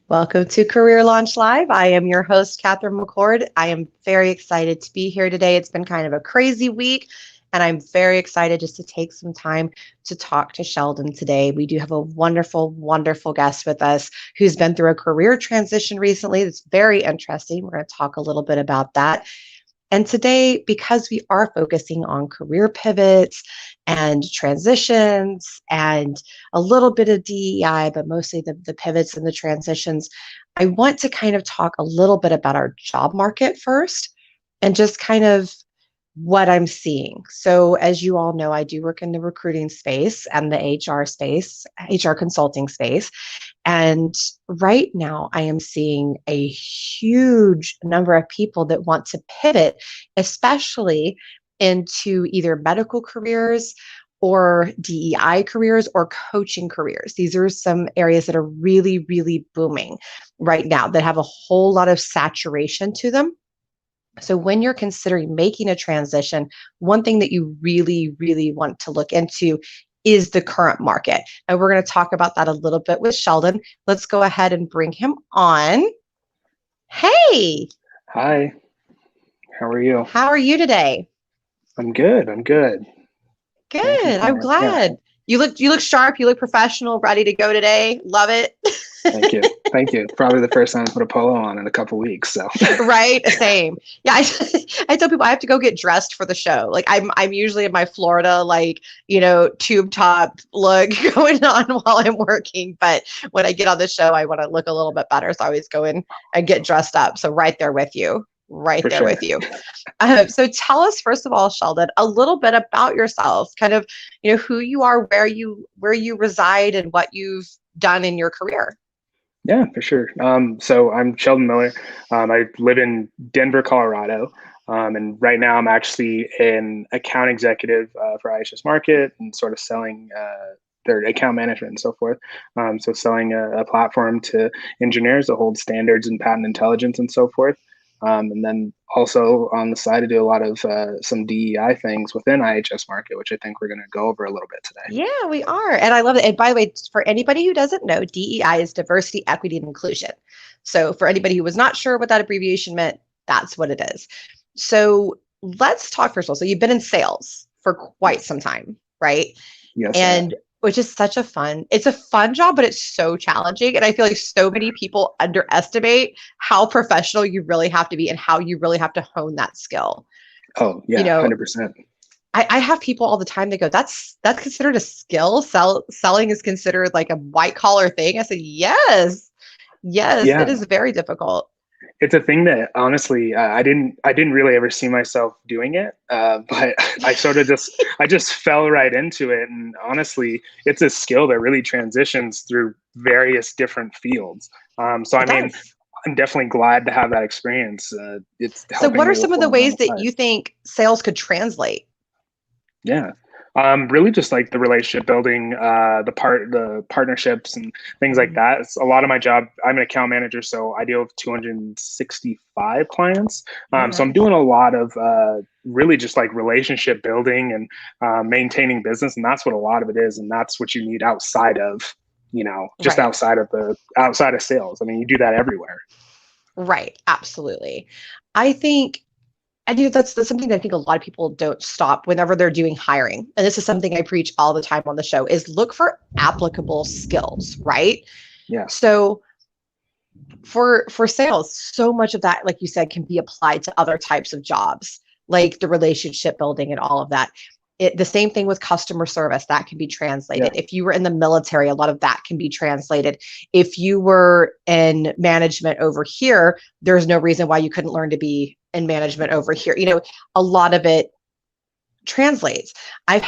Welcome to Career Launch Live. I am your host, Catherine McCord. I am very excited to be here today. It's been kind of a crazy week, and I'm very excited just to take some time to talk to Sheldon today. We do have a wonderful, wonderful guest with us who's been through a career transition recently. That's very interesting. We're going to talk a little bit about that. And today, because we are focusing on career pivots and transitions and a little bit of DEI, but mostly the pivots and the transitions, I want to kind of talk a little bit about our job market first and just kind of what I'm seeing. So, as you all know, I do work in the recruiting space and the HR space, HR consulting space. And right now, I am seeing a huge number of people that want to pivot, especially into either medical careers or DEI careers or coaching careers. These are some areas that are really, really booming right now that have a whole lot of saturation to them. So when you're considering making a transition, one thing that you really, really want to look into is the current market. And we're going to talk about that a little bit with Sheldon. Let's go ahead and bring him on. Hey. Hi. How are you? How are you today? I'm good. I'm good. Good. I'm glad. You look sharp. You look professional, ready to go today. Love it. Thank you. Thank you. Probably the first time I put a polo on in a couple weeks. So right. Same. Yeah. I tell people I have to go get dressed for the show. Like I'm usually in my Florida, tube top look going on while I'm working. But when I get on the show, I want to look a little bit better. So I always go in and get dressed up. So right there with you. Right for there sure. with you. So tell us, first of all, Sheldon, a little bit about yourself, kind of, who you are, where you reside, and what you've done in your career. Yeah, for sure. So I'm Sheldon Miller. I live in Denver, Colorado. And right now I'm actually an account executive for IHS Markit and sort of selling their account management and so forth. So selling a platform to engineers that hold standards and patent intelligence and so forth. And then also on the side, I do a lot of some DEI things within IHS Markit, which I think we're going to go over a little bit today. Yeah, we are. And I love it. And by the way, for anybody who doesn't know, DEI is diversity, equity, and inclusion. So for anybody who was not sure what that abbreviation meant, that's what it is. So let's talk first of all. So you've been in sales for quite some time, right? Yes. And which is it's a fun job, but it's so challenging. And I feel like so many people underestimate how professional you really have to be and how you really have to hone that skill. Oh, yeah, 100%. I have people all the time that go, that's considered a skill. Selling is considered like a white collar thing. I said, yes, yeah. It is very difficult. It's a thing that honestly, I didn't really ever see myself doing it, but I sort of I just fell right into it. And honestly, it's a skill that really transitions through various different fields. I'm definitely glad to have that experience. So what are some of the ways that you think sales could translate? Yeah. Really just like the relationship building, the partnerships and things like that. It's a lot of my job. I'm an account manager, so I deal with 265 clients. So I'm doing a lot of really just like relationship building and maintaining business. And that's what a lot of it is. And that's what you need outside of, outside of sales. I mean, you do that everywhere. Right. Absolutely. I think that's something that I think a lot of people don't stop whenever they're doing hiring. And this is something I preach all the time on the show is look for applicable skills, right? Yeah. So for sales, so much of that, like you said, can be applied to other types of jobs, like the relationship building and all of that. The same thing with customer service, that can be translated. Yeah. If you were in the military, a lot of that can be translated. If you were in management over here, there's no reason why you couldn't learn to be in management over here. A lot of it translates. I've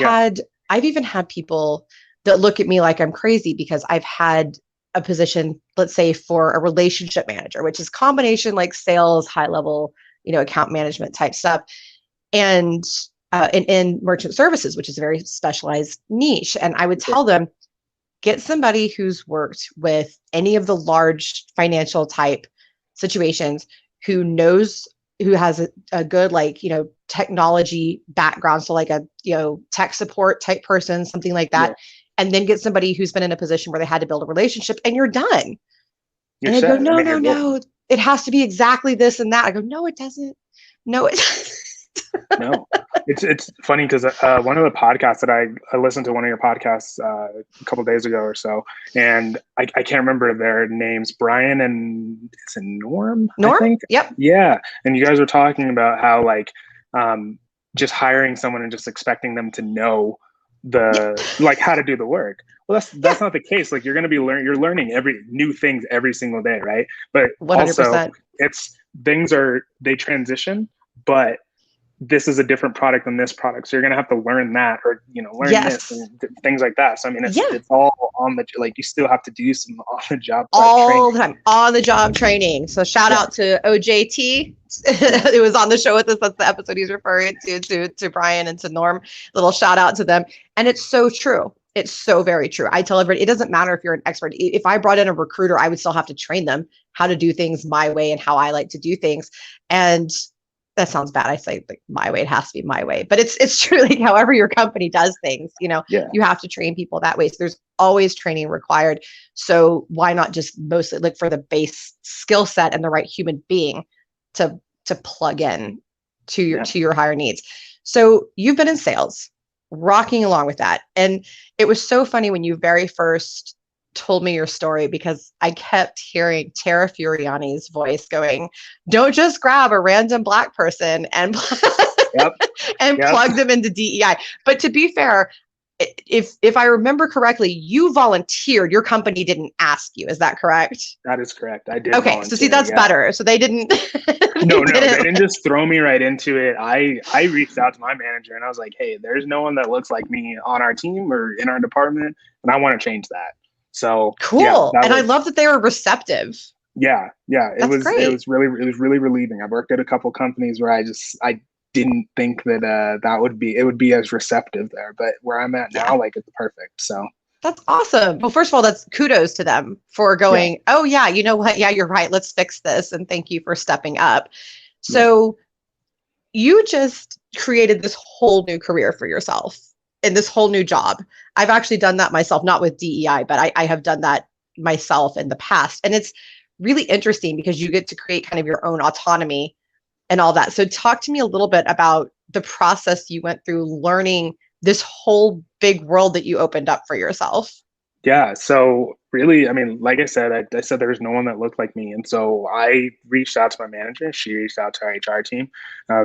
even had people that look at me like I'm crazy because I've had a position, let's say for a relationship manager, which is combination like sales, high level, account management type stuff. And in merchant services, which is a very specialized niche. And I would tell them, get somebody who's worked with any of the large financial type situations, who has a good, technology background. So like a, tech support type person, something like that. Yeah. And then get somebody who's been in a position where they had to build a relationship and you're done. You're And they go, set. I no, mean, no, you're golden. no, it has to be exactly this and that. I go, no, it doesn't. No, it doesn't. No, it's funny because one of the podcasts that I listened to one of your podcasts a couple days ago or so, and I can't remember their names, Brian and it's a Norm, I Norm? think. Yep. Yeah, and you guys were talking about how like just hiring someone and just expecting them to know the like how to do the work. Well, that's not the case. Like you're learning every new things every single day, right? But also 100%. it's they transition, but this is a different product than this product. So you're going to have to learn that or, learn this Yes. and things like that. So, I mean, Yeah. it's all on like, you still have to do some on the job All training. the time, on the job training. So shout out to OJT. It was on the show with us. That's the episode he's referring to Brian and to Norm. Little shout out to them. And it's so true. It's so very true. I tell everybody, it doesn't matter if you're an expert. If I brought in a recruiter, I would still have to train them how to do things my way and how I like to do things. And that sounds bad. I say like my way, it has to be my way, but it's true. Like however your company does things, you have to train people that way. So there's always training required. So why not just mostly look for the base skill set and the right human being to plug in to your higher needs. So you've been in sales, rocking along with that. And it was so funny when you very first told me your story because I kept hearing Tara Furiani's voice going, don't just grab a random Black person and plug them into DEI. But to be fair, if I remember correctly, you volunteered. Your company didn't ask you. Is that correct? That is correct. I did. Okay. So see, that's better. So they didn't. No, they didn't just throw me right into it. I reached out to my manager and I was like, hey, there's no one that looks like me on our team or in our department. And I want to change that. So cool. And I love that they were receptive. Yeah. It was great. It was really relieving. I worked at a couple companies where I didn't think that it would be as receptive there, but where I'm at now, like it's perfect. So that's awesome. Well, first of all, that's kudos to them for going, oh yeah, you know what? Yeah, you're right. Let's fix this. And thank you for stepping up. So you just created this whole new career for yourself in this whole new job. I've actually done that myself, not with DEI, but I have done that myself in the past. And it's really interesting because you get to create kind of your own autonomy and all that. So talk to me a little bit about the process you went through learning this whole big world that you opened up for yourself. Yeah. So really, I mean, like I said, I said there's no one that looked like me. And so I reached out to my manager. She reached out to our HR team.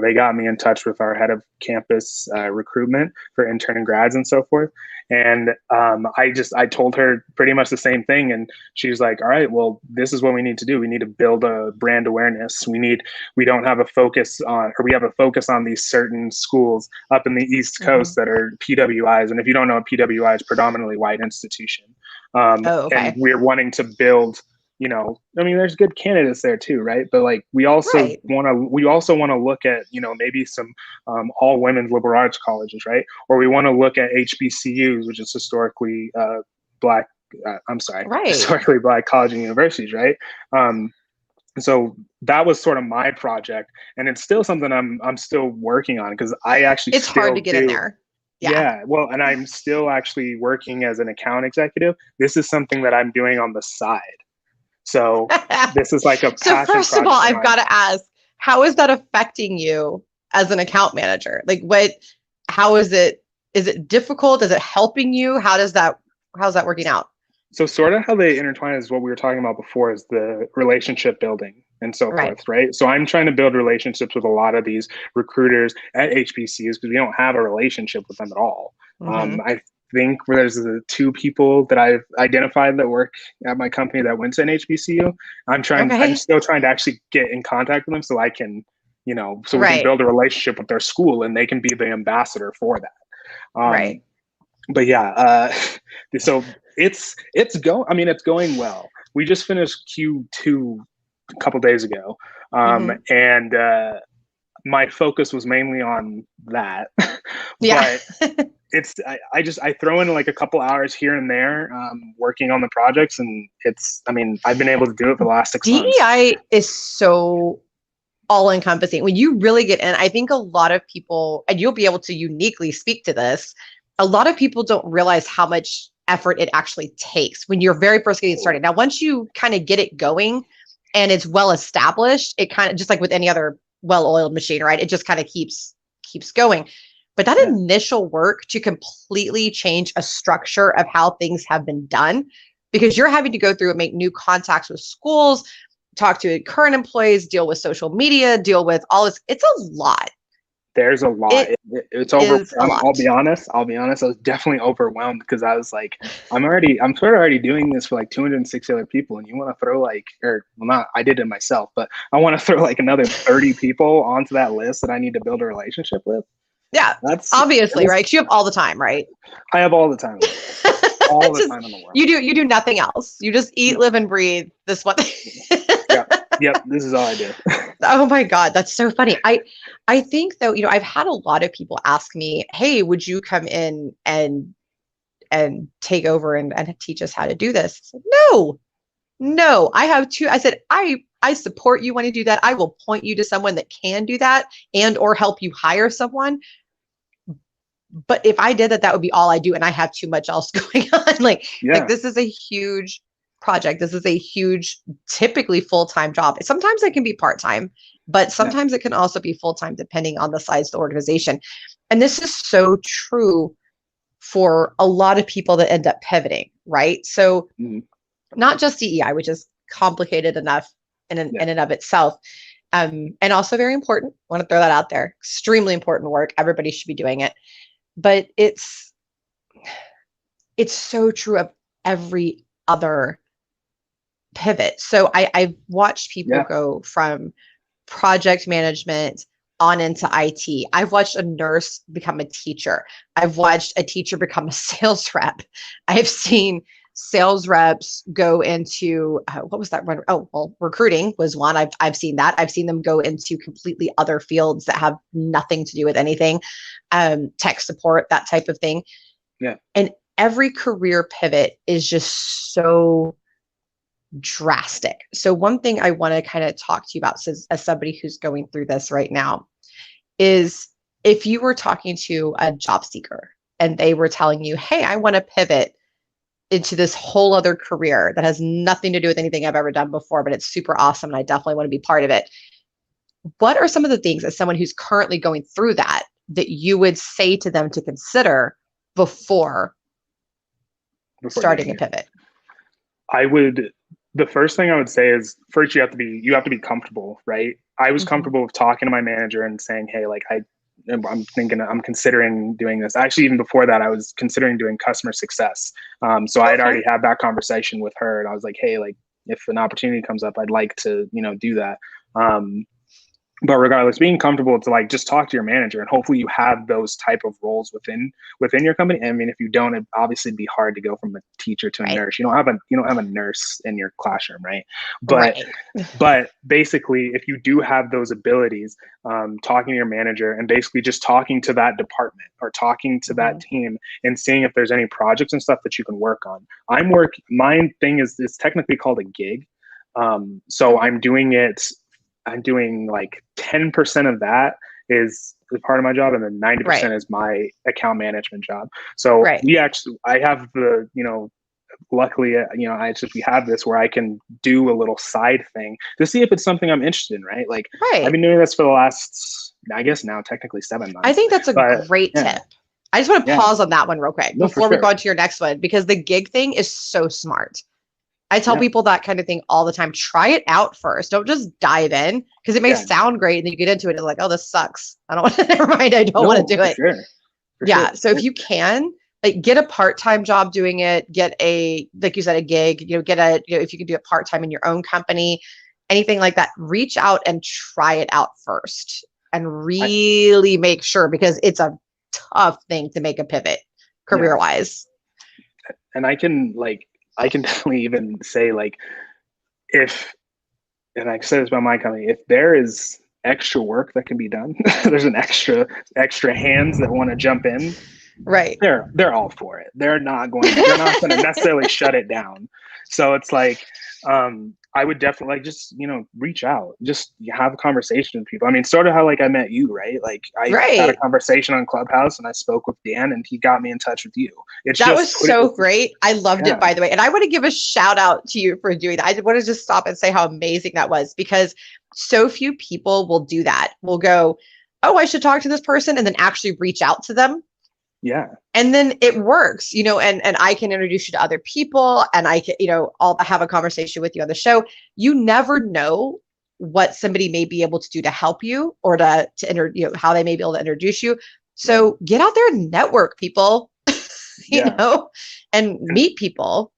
They got me in touch with our head of campus recruitment for intern and grads and so forth. And I told her pretty much the same thing. And she was like, all right, well, this is what we need to do. We need to build a brand awareness. We don't have a focus on, or we have a focus on these certain schools up in the East Coast that are PWIs. And if you don't know, PWI is predominantly white institution. And we're wanting to build, I mean, there's good candidates there too, right? But like, we also want to look at, maybe some all women's liberal arts colleges, right? Or we want to look at HBCUs, which is historically Black, historically Black college and universities, right? So that was sort of my project, and it's still something I'm still working on because I actually it's hard to get in there. Yeah. Well, and I'm still actually working as an account executive. This is something that I'm doing on the side. So this is like a passion project. So first of all, I've got to ask, how is that affecting you as an account manager? Like how is it difficult? Is it helping you? How's that working out? So sort of how they intertwine is what we were talking about before, is the relationship building and so forth, right? So I'm trying to build relationships with a lot of these recruiters at HBCUs because we don't have a relationship with them at all. I think there's the two people that I've identified that work at my company that went to an HBCU. I'm still trying to actually get in contact with them so I can, so we can build a relationship with their school and they can be the ambassador for that. But yeah, so it's going well. We just finished Q2 a couple days ago. And my focus was mainly on that. But I throw in like a couple hours here and there working on the projects, and I've been able to do it for the last 6 months. DEI is so all encompassing. When you really get in, I think a lot of people, and you'll be able to uniquely speak to this, a lot of people don't realize how much effort it actually takes when you're very first getting started. Now, once you kind of get it going and it's well established, it kind of just like with any other well-oiled machine, right? It just kind of keeps going. But that initial work to completely change a structure of how things have been done, because you're having to go through and make new contacts with schools, talk to current employees, deal with social media, deal with all this. It's a lot. There's a lot. It's over. I'll be honest. I was definitely overwhelmed because I was like, I'm sort of already doing this for like 260 other people, and you want to throw I did it myself, but I want to throw like another 30 people onto that list that I need to build a relationship with. Yeah, that's obviously right. 'Cause you have all the time, right? I have all the time. All the time in the world. You do nothing else. You just eat, live, and breathe this one. Yep. This is all I do. Oh my God, that's so funny. I think though, I've had a lot of people ask me, hey, would you come in and take over and teach us how to do this? I said, no, I have two. I said, I support you when you do that. I will point you to someone that can do that and or help you hire someone. But if I did that, that would be all I do. And I have too much else going on. Like this is a huge project. This is a huge, typically full-time job. Sometimes it can be part-time, but sometimes it can also be full-time depending on the size of the organization. And this is so true for a lot of people that end up pivoting, right? So not just DEI, which is complicated enough in and of itself. And also very important. I want to throw that out there. Extremely important work. Everybody should be doing it. But it's so true of every other pivot. So I've watched people go from project management on into IT. I've watched a nurse become a teacher. I've watched a teacher become a sales rep. I've seen sales reps go into what was that one? Oh, well, recruiting was one. I've seen that. I've seen them go into completely other fields that have nothing to do with anything, tech support, that type of thing. Yeah. And every career pivot is just so drastic. So one thing I want to kind of talk to you about, as somebody who's going through this right now, is if you were talking to a job seeker and they were telling you, hey, I want to pivot into this whole other career that has nothing to do with anything I've ever done before, but it's super awesome and I definitely want to be part of it. What are some of the things, as someone who's currently going through that you would say to them to consider before starting a pivot? The first thing I would say is, first you have to be comfortable, right? I was comfortable with talking to my manager and saying, hey, like I'm considering doing this. Actually, even before that, I was considering doing customer success. So I had already had that conversation with her, and I was like, hey, like if an opportunity comes up, I'd like to, do that. But regardless, being comfortable to like just talk to your manager, and hopefully you have those type of roles within your company. I mean, if you don't, it'd obviously be hard to go from a teacher to a nurse. You don't have a nurse in your classroom, right? But basically, if you do have those abilities, talking to your manager and basically just talking to that department or talking to that team and seeing if there's any projects and stuff that you can work on. My thing is technically called a gig. So I'm doing like 10% of that is part of my job, and then 90% is my account management job. So I have the, luckily, we have this where I can do a little side thing to see if it's something I'm interested in, right? Like I've been doing this for the last, I guess now technically 7 months. I think that's a great tip. I just want to pause on that one real quick before we go on to your next one, because the gig thing is so smart. I tell people that kind of thing all the time. Try it out first. Don't just dive in, because it may sound great and then you get into it and it's like, oh, this sucks. I don't want to, never mind. I don't want to do it. For sure. So if you can, like, get a part-time job doing it, get like you said, a gig, if you can do it part-time in your own company, anything like that, reach out and try it out first and really make sure, because it's a tough thing to make a pivot career-wise. And I can definitely even say, like, and I said this about my company, if there is extra work that can be done, there's an extra hands that want to jump in. Right. They're all for it. They're not going to necessarily shut it down. So it's like, I would definitely like just, reach out, just have a conversation with people. I mean, sort of how like I met you, right? Like I had a Right. conversation on Clubhouse and I spoke with Dan and he got me in touch with you. It's That just, was so great. I loved it, yeah, by the way. And I want to give a shout out to you for doing that. I want to just stop and say how amazing that was, because so few people will do that. Will go, oh, I should talk to this person, and then actually reach out to them. yeah, And then it works, and I can introduce you to other people, and I can, I'll have a conversation with you on the show. You never know what somebody may be able to do to help you, or how they may be able to introduce you. So get out there and network, people, yeah. and meet people.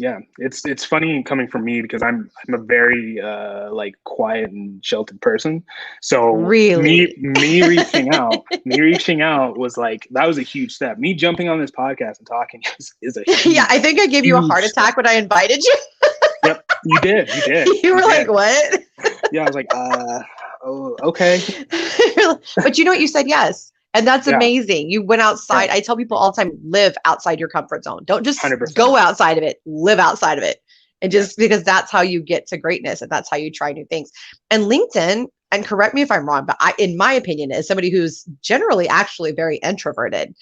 Yeah, it's funny coming from me because I'm a very like quiet and sheltered person. So Really? me reaching out was like, that was a huge step. Me jumping on this podcast and talking is a Yeah, I think I gave you a heart step. attack when I invited you. Yep, you did. You were like, what? Yeah, I was like, oh, okay. But you know what? You said yes. And that's Yeah. amazing. You went outside. Yeah. I tell people all the time, live outside your comfort zone. Don't just 100%. go outside of it, live outside of it. And just because that's how you get to greatness, and that's how you try new things. And LinkedIn, and correct me if I'm wrong, but in my opinion, as somebody who's generally actually very introverted,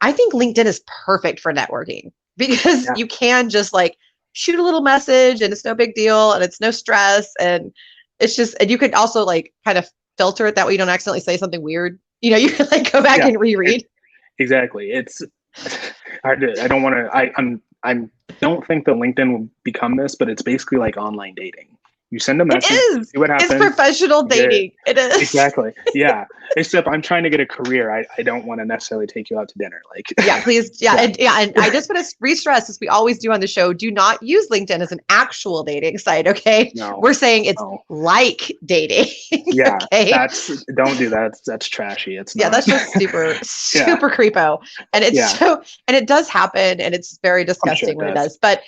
I think LinkedIn is perfect for networking, because you can just like shoot a little message and it's no big deal and it's no stress. And it's just, and you could also like kind of filter it that way you don't accidentally say something weird. You can like go back and reread. Exactly. It's I don't want to. I don't think that LinkedIn will become this, but it's basically like online dating. You send a message, see what happens. It's professional dating. It is. Exactly. Yeah. Except I'm trying to get a career. I don't want to necessarily take you out to dinner. Like, yeah, please. Yeah. And I just want to re-stress, as we always do on the show, do not use LinkedIn as an actual dating site. Okay. No, we're saying it's like dating. Yeah. Okay? Don't do that. That's trashy. It's not. That's just super creepo. And it's and it does happen, and it's very disgusting when it does. But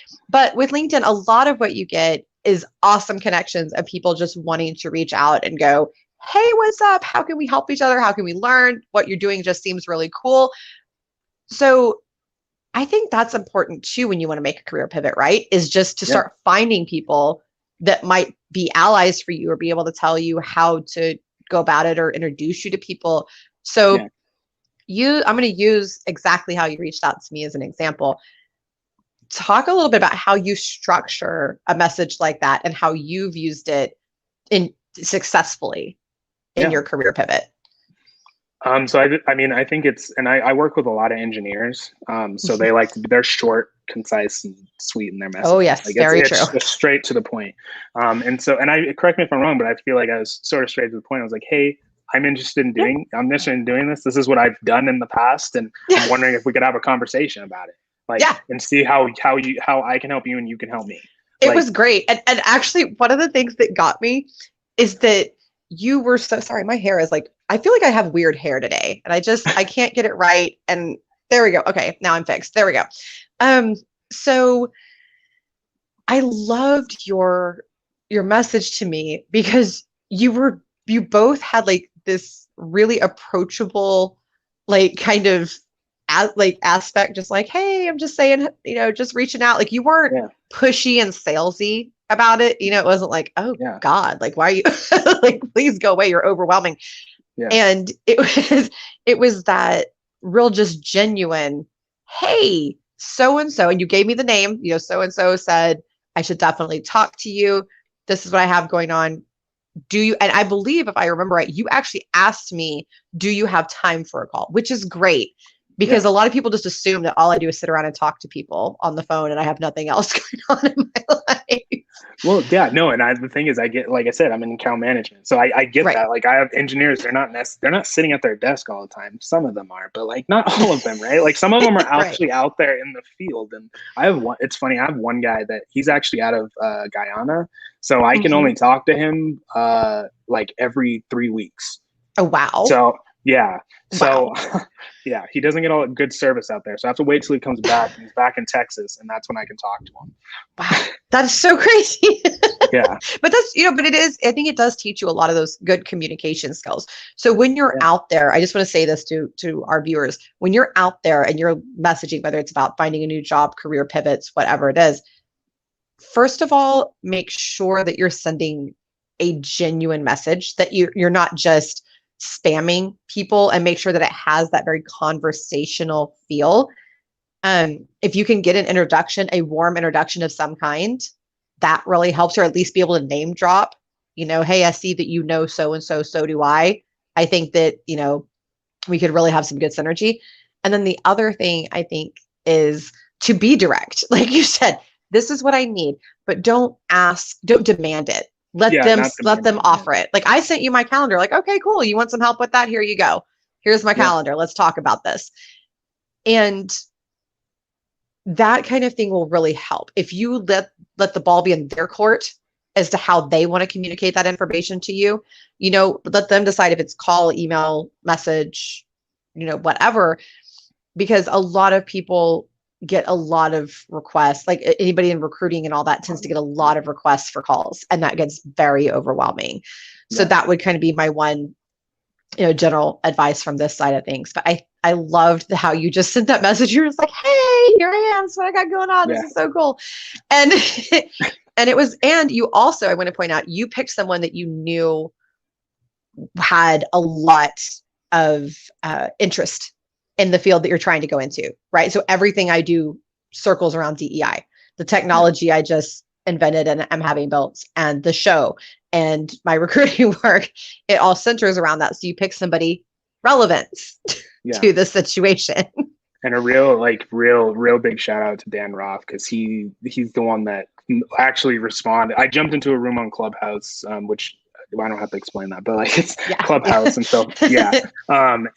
with LinkedIn, a lot of what you get is awesome connections of people just wanting to reach out and go, hey, what's up? How can we help each other? How can we learn? What you're doing just seems really cool. So I think that's important too when you want to make a career pivot, right? Is just to start finding people that might be allies for you, or be able to tell you how to go about it, or introduce you to people. So I'm going to use exactly how you reached out to me as an example. Talk a little bit about how you structure a message like that, and how you've used it successfully in your career pivot. So I think it's, and I work with a lot of engineers. So they're short, concise, and sweet in their messages. Oh yes, very true. It's just straight to the point. And correct me if I'm wrong, but I feel like I was sort of straight to the point. I was like, hey, I'm interested in doing this. This is what I've done in the past, and I'm wondering if we could have a conversation about it. And see how I can help you and you can help me. It was great. And actually, one of the things that got me is that you were so sorry. My hair is like, I feel like I have weird hair today, and I can't get it right. And there we go. Okay, now I'm fixed. There we go. So I loved your message to me, because you both had like this really approachable, like kind of aspect, just like, hey, I'm just saying, just reaching out. Like, you weren't pushy and salesy about it. It wasn't like, oh God, like, why are you like, please go away, you're overwhelming. And it was that real, just genuine, hey, so and so, and you gave me the name, so and so said I should definitely talk to you. This is what I have going on. Do you, and I believe, if I remember right, you actually asked me, do you have time for a call? Which is great, because a lot of people just assume that all I do is sit around and talk to people on the phone, and I have nothing else going on in my life. Well, no, and the thing is, I get, like I said, I'm in account management, so I get that. Like, I have engineers; they're not sitting at their desk all the time. Some of them are, but like not all of them, right? Like, some of them are actually out there in the field. And I have one. It's funny. I have one guy that he's actually out of Guyana, so I can only talk to him like every 3 weeks. Oh wow! So. Yeah. So, he doesn't get all good service out there. So I have to wait till he comes back. He's back in Texas, and that's when I can talk to him. Wow, that's so crazy. Yeah. But that's, but it is, I think it does teach you a lot of those good communication skills. So when you're out there, I just want to say this to our viewers, when you're out there and you're messaging, whether it's about finding a new job, career pivots, whatever it is, first of all, make sure that you're sending a genuine message, that you're not just spamming people, and make sure that it has that very conversational feel. If you can get an introduction, a warm introduction of some kind, that really helps, or at least be able to name drop, hey, I see that you know so and so, so do I. I think that, we could really have some good synergy. And then the other thing I think is to be direct. Like you said, this is what I need, but don't demand it. Let them offer it. Like, I sent you my calendar. Like, okay, cool. You want some help with that? Here you go. Here's my calendar. Let's talk about this. And that kind of thing will really help. If you let the ball be in their court as to how they want to communicate that information to you, let them decide if it's call, email, message, whatever, because a lot of people get a lot of requests. Like, anybody in recruiting and all that tends to get a lot of requests for calls, and that gets very overwhelming. So that would kind of be my one, general advice from this side of things. But I loved how you just sent that message. You were just like, hey, here I am. That's what I got going on. This is so cool. And and you also, I want to point out, you picked someone that you knew had a lot of interest in the field that you're trying to go into, right? So everything I do circles around DEI. The technology I just invented and I'm having built, and the show and my recruiting work, it all centers around that. So you pick somebody relevant to the situation. And a real big shout out to Dan Roth, because he's the one that actually responded. I jumped into a room on Clubhouse, which I don't have to explain that, but like, it's Clubhouse. And so,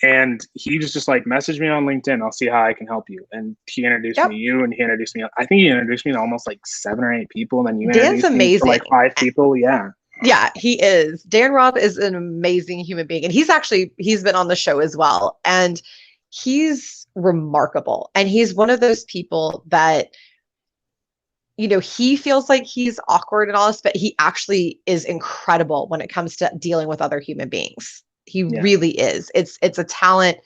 and he was just like, message me on LinkedIn. I'll see how I can help you. And he introduced me to you, and he introduced me. I think he introduced me to almost like 7 or 8 people. And then you introduced me to like 5 people. Yeah. Yeah, he is. Dan Roth is an amazing human being. And he's been on the show as well. And he's remarkable. And he's one of those people that, he feels like he's awkward and all this, but he actually is incredible when it comes to dealing with other human beings. He really is. It's a talent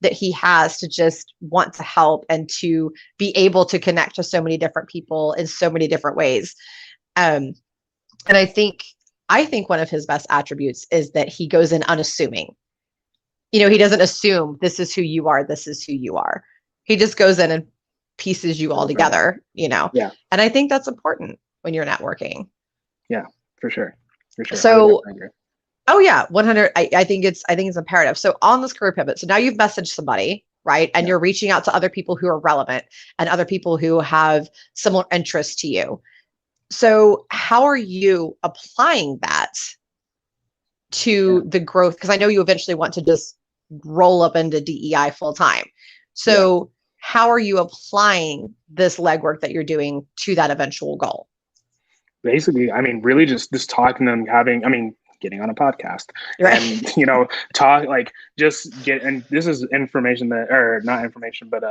that he has to just want to help and to be able to connect to so many different people in so many different ways. And I think one of his best attributes is that he goes in unassuming. He doesn't assume this is who you are. This is who you are. He just goes in and pieces you all together, And I think that's important when you're networking. Yeah, for sure. So, 100. I think it's imperative. So on this career pivot, so now you've messaged somebody, right? And you're reaching out to other people who are relevant and other people who have similar interests to you. So how are you applying that to the growth? Because I know you eventually want to just roll up into DEI full time. So how are you applying this legwork that you're doing to that eventual goal? Basically, I mean, really just talking to them, getting on a podcast, and, talk, like, and this is information or not information, but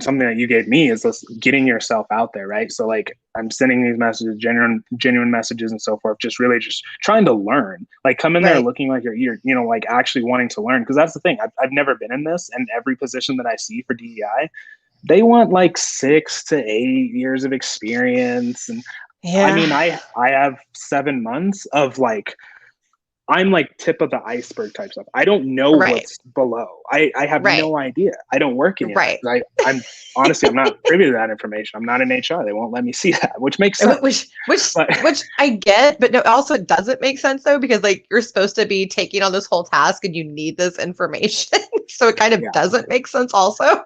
something that you gave me is this getting yourself out there, right? So like, I'm sending these messages, genuine messages and so forth, just really just trying to learn, like, come in there looking like you're, like, actually wanting to learn. Cause that's the thing. I've never been in this, and every position that I see for DEI, they want like 6 to 8 years of experience. And I have 7 months of like, I'm like tip of the iceberg type stuff. I don't know what's below. I have no idea. I don't work in it. I'm honestly, I'm not privy to that information. I'm not in HR. They won't let me see that, which makes sense. Which I get, but no, also it doesn't make sense though, because like, you're supposed to be taking on this whole task and you need this information. So it kind of doesn't make sense also.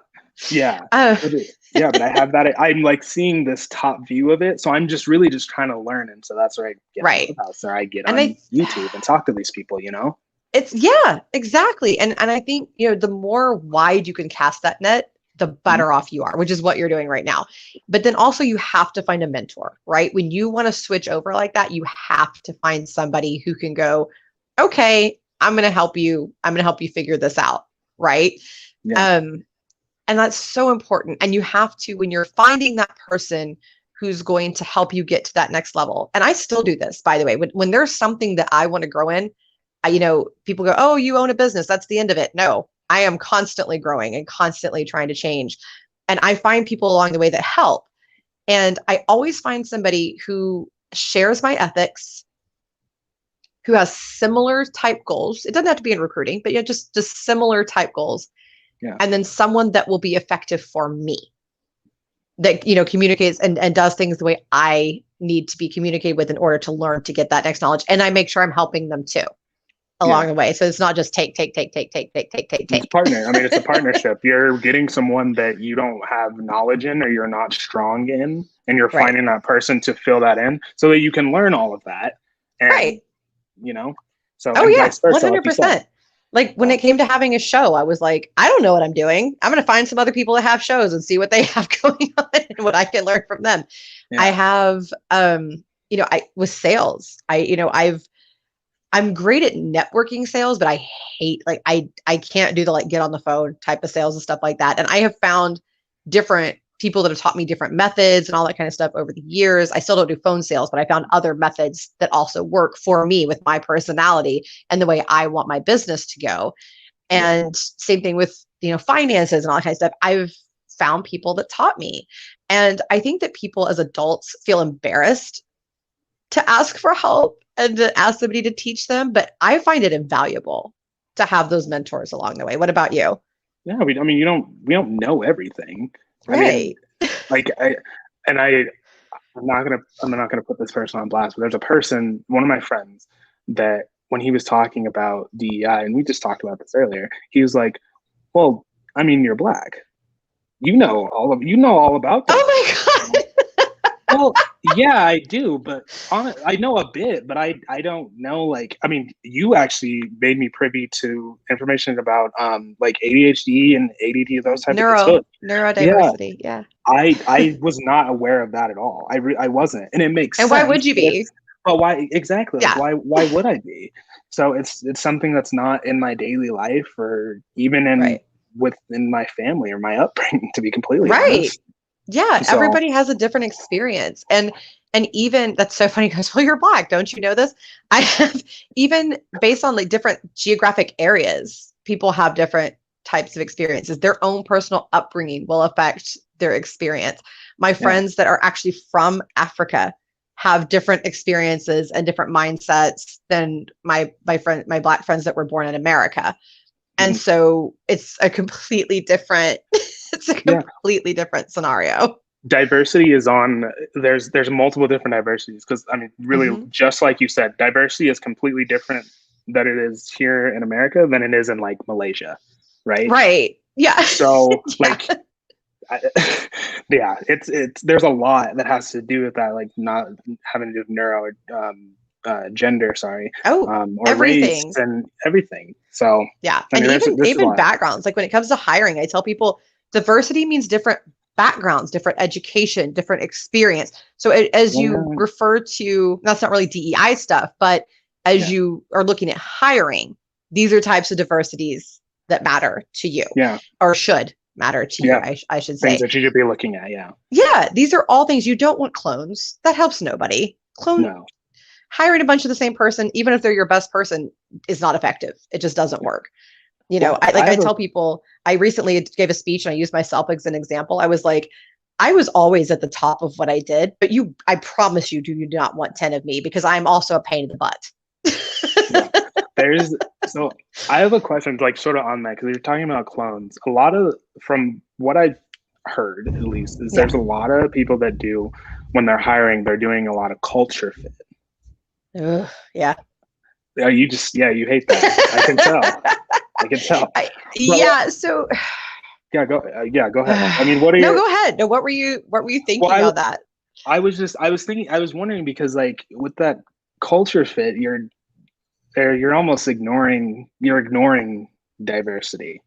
Yeah. But I have that. I'm like seeing this top view of it. So I'm just really just trying to learn. And so that's where I get I get on YouTube and talk to these people, It's exactly. And I think, the more wide you can cast that net, the better off you are, which is what you're doing right now. But then also you have to find a mentor, right? When you want to switch over like that, you have to find somebody who can go, okay, I'm going to help you. I'm going to help you figure this out. Right. Yeah. And that's so important. And you have to, when you're finding that person who's going to help you get to that next level. And I still do this, by the way, when there's something that I want to grow in, people go, oh, you own a business, that's the end of it. No, I am constantly growing and constantly trying to change. And I find people along the way that help. And I always find somebody who shares my ethics, who has similar type goals. It doesn't have to be in recruiting, but yeah, just similar type goals. Yeah. And then someone that will be effective for me, that, communicates and does things the way I need to be communicated with in order to learn to get that next knowledge. And I make sure I'm helping them too along the way. So it's not just take. It's a partner. I mean, it's a partnership. You're getting someone that you don't have knowledge in or you're not strong in, and you're finding that person to fill that in so that you can learn all of that. And, so vice versa, 100%. Like when it came to having a show, I was like, I don't know what I'm doing. I'm going to find some other people that have shows and see what they have going on and what I can learn from them. Yeah. I have, with sales, I'm great at networking sales, but I hate, I can't do the get on the phone type of sales and stuff like that. And I have found different people that have taught me different methods and all that kind of stuff over the years. I still don't do phone sales, but I found other methods that also work for me with my personality and the way I want my business to go. And same thing with, finances and all that kind of stuff. I've found people that taught me. And I think that people as adults feel embarrassed to ask for help and to ask somebody to teach them, but I find it invaluable to have those mentors along the way. What about you? Yeah, we don't know everything. Right. I'm not gonna put this person on blast, but there's a person, one of my friends, that when he was talking about DEI, and we just talked about this earlier, he was like, "Well, you're Black. You know all about that." Oh my God. Well, yeah, I do, but I know a bit, but I don't know. You actually made me privy to information about ADHD and ADD, those type of disabilities. Neurodiversity. Yeah. I was not aware of that at all. I wasn't, and it makes sense. And why would you be? But why exactly? Yeah. Why would I be? So it's something that's not in my daily life or even within my family or my upbringing, to be completely honest. Yeah, so, everybody has a different experience. And even, that's so funny because, well, you're Black, don't you know this? I have, even based on different geographic areas, people have different types of experiences. Their own personal upbringing will affect their experience. My friends that are actually from Africa have different experiences and different mindsets than my Black friends that were born in America. And so it's a completely different different scenario. Diversity is there's multiple different diversities because really just like you said, diversity is completely different that it is here in America than it is in Malaysia, right? Right. Yeah. So it's there's a lot that has to do with that, not having to do with neuro gender, or everything. Race and everything. So and even backgrounds. When it comes to hiring, I tell people diversity means different backgrounds, different education, different experience. So as you refer to, that's not really DEI stuff, but as you are looking at hiring, these are types of diversities that matter to you, or should matter to you. I should say things that you should be looking at. These are all things. You don't want clones. That helps nobody. Hiring a bunch of the same person, even if they're your best person, is not effective. It just doesn't work. I tell people, I recently gave a speech and I used myself as an example. I was like, I was always at the top of what I did, but I promise you do not want 10 of me because I'm also a pain in the butt. So I have a question sort of on that, because you're talking about clones. A lot of, from what I've heard at least, is there's a lot of people that do, when they're hiring, they're doing a lot of culture fit. Yeah. You hate that. I can tell. So go ahead. What are No, go ahead. No, what were you thinking about that? I was wondering because with that culture fit, you're almost ignoring diversity,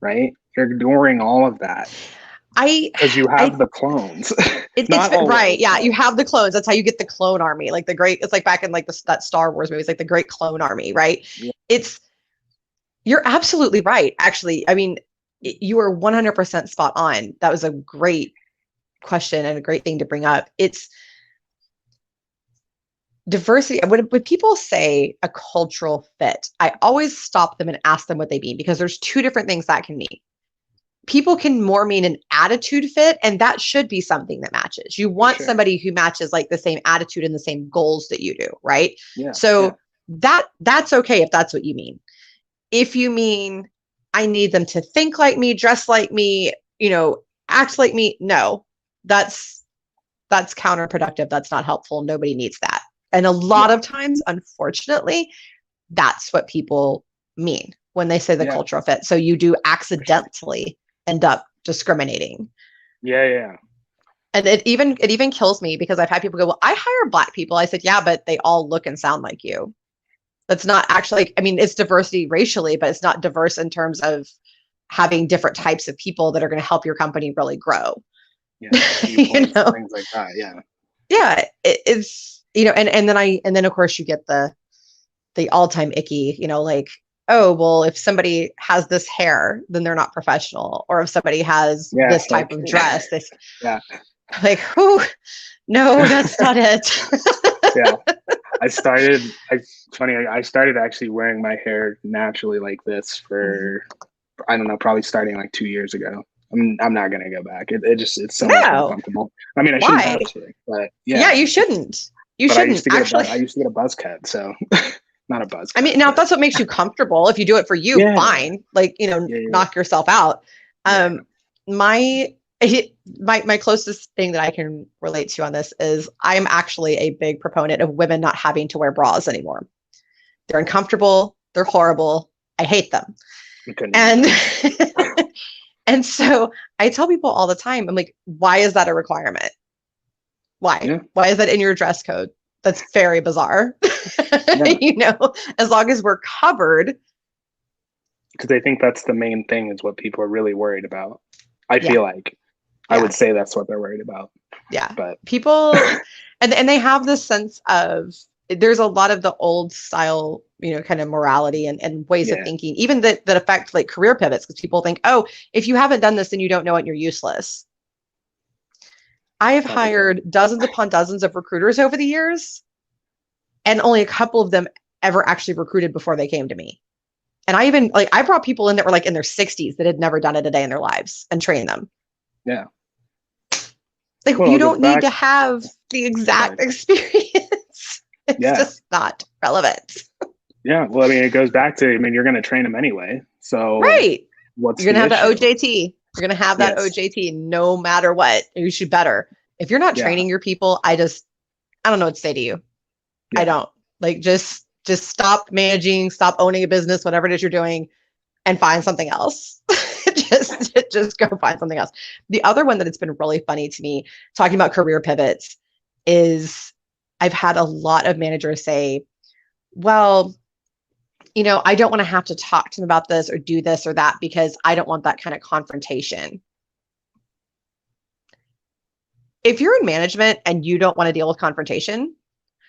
right? You're ignoring all of that. Because you have the clones. It's right. Yeah, you have the clones. That's how you get the clone army. It's back in that Star Wars movie. It's the great clone army, right? Yeah. You're absolutely right. Actually, you are 100% spot on. That was a great question and a great thing to bring up. It's diversity. When people say a cultural fit, I always stop them and ask them what they mean, because there's two different things that can mean. people can more mean an attitude fit, and that should be something that matches. You want somebody who matches like the same attitude and the same goals that you do, right? Yeah. So that's okay if that's what you mean. If you mean I need them to think like me, dress like me, act like me, no, that's counterproductive. That's not helpful. Nobody needs that. And a lot of times, unfortunately, that's what people mean when they say the cultural fit. So you do accidentally end up discriminating. Yeah. And it even kills me because I've had people go, well, I hire Black people. I said, yeah, but they all look and sound like you. That's not actually, I mean, it's diversity racially, but it's not diverse in terms of having different types of people that are going to help your company really grow. Yeah, things like that. Yeah, it's and then of course you get the all-time icky, like, oh, well, if somebody has this hair, then they're not professional, or if somebody has this type of dress, this like, oh no, that's not it. I started actually wearing my hair naturally like this for I don't know, probably starting like 2 years ago. I'm not gonna go back. It's so much uncomfortable. I mean, I shouldn't have to, but yeah, you shouldn't. I used to get a buzz cut, so not a buzz cut. I mean, now if that's what makes you comfortable, if you do it for you, fine. Like, knock yourself out. My closest thing that I can relate to on this is I'm actually a big proponent of women not having to wear bras anymore. They're uncomfortable. They're horrible. I hate them. And and so I tell people all the time, I'm like, why is that a requirement? Why? Yeah. Why is that in your dress code? That's very bizarre. As long as we're covered. Because I think that's the main thing is what people are really worried about. I feel like I would say that's what they're worried about. Yeah. But people, and they have this sense of, there's a lot of the old style, kind of morality and ways of thinking, even that affect like career pivots, because people think, oh, if you haven't done this, then you don't know it and you're useless. I have hired dozens upon dozens of recruiters over the years, and only a couple of them ever actually recruited before they came to me. And I brought people in that were like in their 60s that had never done it a day in their lives and trained them. Yeah. Like, you don't need to have the exact experience. It's just not relevant. Yeah. Well, I mean, it goes back to, you're going to train them anyway. So you're going to have the OJT. You're going to have that OJT no matter what. You should better. If you're not training your people, I don't know what to say to you. I don't. Like, just stop managing, stop owning a business, whatever it is you're doing, and find something else. just go find something else. The other one that it's been really funny to me, talking about career pivots, is I've had a lot of managers say, well, I don't want to have to talk to them about this or do this or that because I don't want that kind of confrontation. If you're in management and you don't want to deal with confrontation,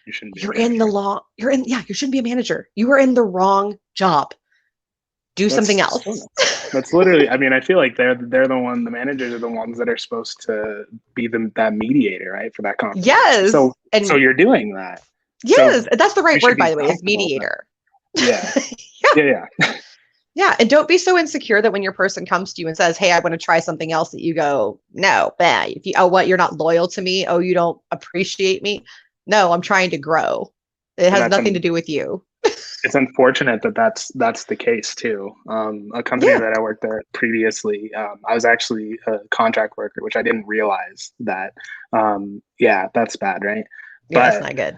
you shouldn't be you shouldn't be a manager. You are in the wrong job. Do something else. That's literally, I feel like the managers are the ones that are supposed to be that mediator, right? For that conflict. Yes. So you're doing that. Yes. So that's the right word, by the way, is mediator. Yeah. Yeah. And don't be so insecure that when your person comes to you and says, hey, I want to try something else, that you go, no, bad. If you, you're not loyal to me. Oh, you don't appreciate me. No, I'm trying to grow. It has nothing to do with you. It's unfortunate that that's the case too. A company that I worked at previously, I was actually a contract worker, which I didn't realize that. That's bad, right? Yeah, that's not good.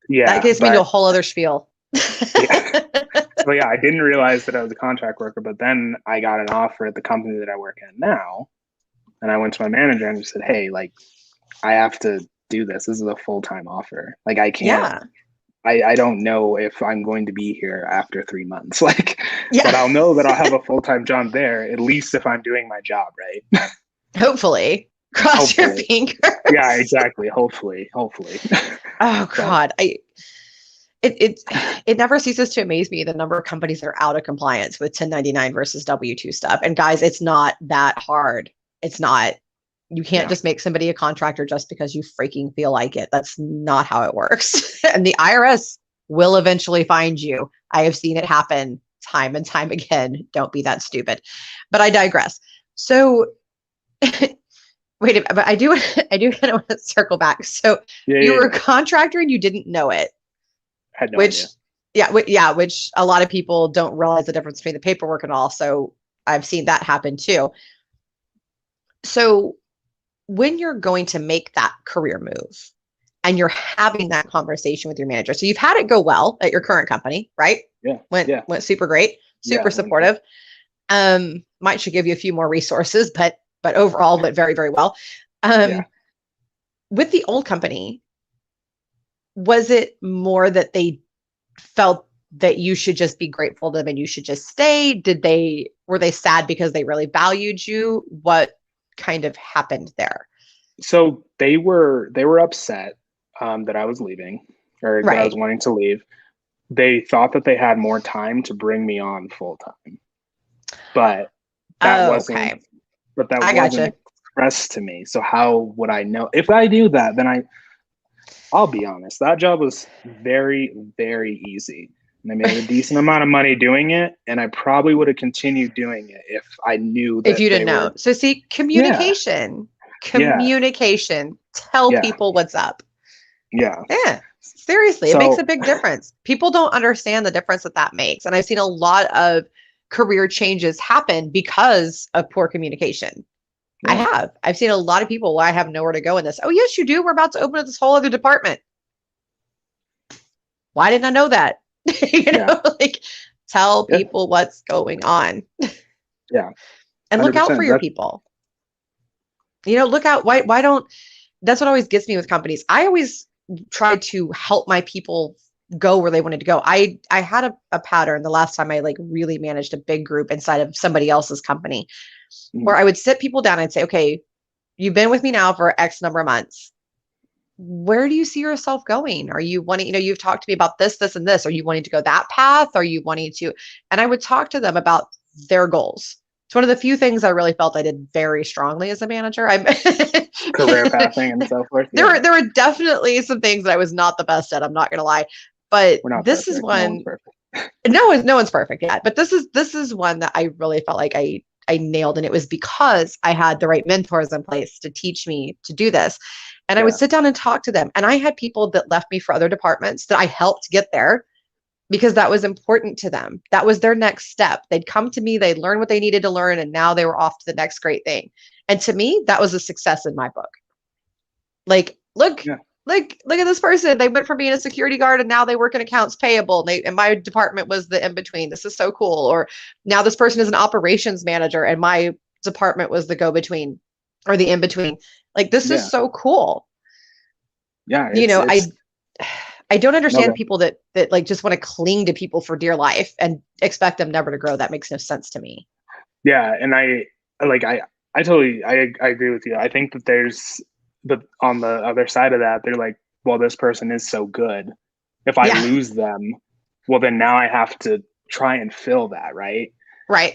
Yeah, that gets me to a whole other spiel. So I didn't realize that I was a contract worker, but then I got an offer at the company that I work at now, and I went to my manager and just said, "Hey, like, I have to do this. This is a full-time offer. Like, I can't." Yeah. I don't know if I'm going to be here after 3 months, but I'll know that I'll have a full-time job there, at least if I'm doing my job, right? Hopefully. Cross your fingers. Yeah, exactly. Hopefully. Oh God. It never ceases to amaze me the number of companies that are out of compliance with 1099 versus W-2 stuff. And guys, it's not that hard. It's not. You can't just make somebody a contractor just because you freaking feel like it. That's not how it works. And the IRS will eventually find you. I have seen it happen time and time again. Don't be that stupid. But I digress. So wait, but I do kind of want to circle back. So you were a contractor and you didn't know it, Had no which, idea. which a lot of people don't realize the difference between the paperwork and all. So I've seen that happen too. So when you're going to make that career move and you're having that conversation with your manager, so you've had it go well at your current company, right? Yeah. Went super great, super supportive. Might should give you a few more resources, but overall went very, very well. With the old company, was it more that they felt that you should just be grateful to them and you should just stay? Were they sad because they really valued you? What kind of happened there? So they were upset that I was leaving, or that I was wanting to leave. They thought that they had more time to bring me on full time, but that wasn't. But that wasn't expressed to me. So how would I know? If I knew that, then I'll be honest. That job was very, very easy. And I made a decent amount of money doing it. And I probably would have continued doing it if I knew that. If you didn't know. So see, communication. Tell people what's up. Yeah. Seriously, it makes a big difference. People don't understand the difference that makes. And I've seen a lot of career changes happen because of poor communication. I've seen a lot of people, I have nowhere to go in this. Oh, yes, you do. We're about to open up this whole other department. Why didn't I know that? Like tell people what's going on. Yeah. And look out for your people. Look out. Why don't, that's what always gets me with companies. I always try to help my people go where they wanted to go. I had a pattern the last time I really managed a big group inside of somebody else's company where I would sit people down and say, okay, you've been with me now for X number of months. Where do you see yourself going? Are you wanting, you've talked to me about this, this, and this. Are you wanting to go that path? Are you wanting to? And I would talk to them about their goals. It's one of the few things I really felt I did very strongly as a manager. I'm career pathing and so forth. There were definitely some things that I was not the best at. I'm not going to lie, but this is one. No one's perfect yet. But this is one that I really felt like I nailed, and it was because I had the right mentors in place to teach me to do this. And I would sit down and talk to them. And I had people that left me for other departments that I helped get there because that was important to them. That was their next step. They'd come to me, they'd learn what they needed to learn, and now they were off to the next great thing. And to me, that was a success in my book. Look at this person. They went from being a security guard and now they work in accounts payable. And my department was the in-between. This is so cool. Or now this person is an operations manager and my department was the go-between or the in-between. This is so cool. Yeah. I don't understand people that just want to cling to people for dear life and expect them never to grow. That makes no sense to me. Yeah. And I totally agree with you. I think that there's, but on the other side of that, they're like, well, this person is so good. If I lose them, well, then now I have to try and fill that. Right.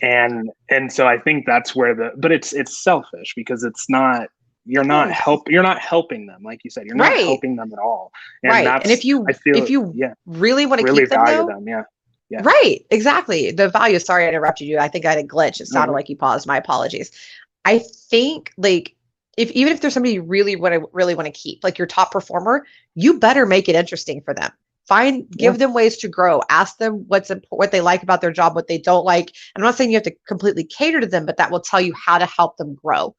And so I think that's where but it's selfish because it's not, you're not helping them. Like you said, you're not helping them at all. And and if you really want to really keep them, value them. Yeah. Right. Exactly. The value. Sorry, I interrupted you. I think I had a glitch. It sounded like you paused. My apologies. I think even if there's somebody you really want to keep, like your top performer, you better make it interesting for them. Give them ways to grow. Ask them what they like about their job, what they don't like. I'm not saying you have to completely cater to them, but that will tell you how to help them grow